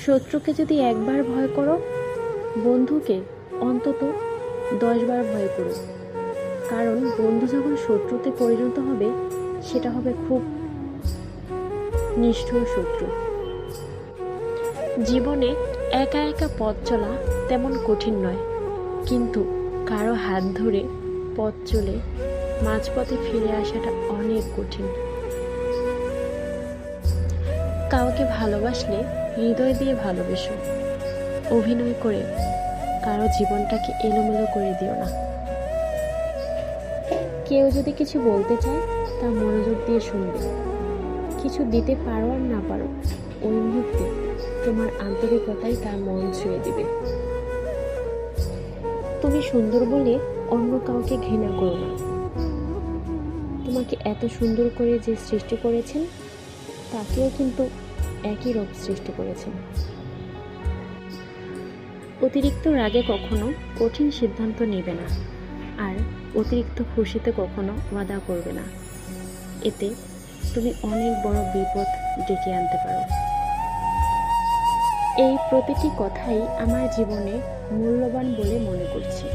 শত্রুকে যদি একবার ভয় করো, বন্ধুকে অন্তত 10 বার ভয় করো। কারণ বন্ধু যখন শত্রুতে পরিণত হবে, সেটা হবে খুব নিষ্ঠুর শত্রু। জীবনে একা একা পথ চলা তেমন কঠিন নয়, কিন্তু কারো হাত ধরে পথ চলে মাঝপথে ফিরে আসাটা অনেক কঠিন। কাউকে ভালোবাসলে হৃদয় দিয়ে ভালোবেসো, অভিনয় করে কারো জীবনটাকে এলোমেলো করে দিও না। কেউ যদি কিছু বলতে চায়, তা মনোযোগ দিয়ে শুনবে। কিছু দিতে পারো আর না পারো, ওই মুহূর্তে তোমার আন্তরিকতাই তার মন ছুঁয়ে দিবে। তুমি সুন্দর বলে অন্য কাউকে ঘৃণা করো না। তোমাকে এত সুন্দর করে যে সৃষ্টি করেছেন, তাকেও কিন্তু একই রূপ সৃষ্টি করেছেন। অতিরিক্ত রাগে কখনো কঠিন সিদ্ধান্ত নেবে না, আর অতিরিক্ত খুশিতে কখনো ওয়াদা করবে না। এতে তুমি অনেক বড় বিপদ ডেকে আনতে পারো। এই প্রতিটি কথাই আমার জীবনে মূল্যবান বলে মনে করছি।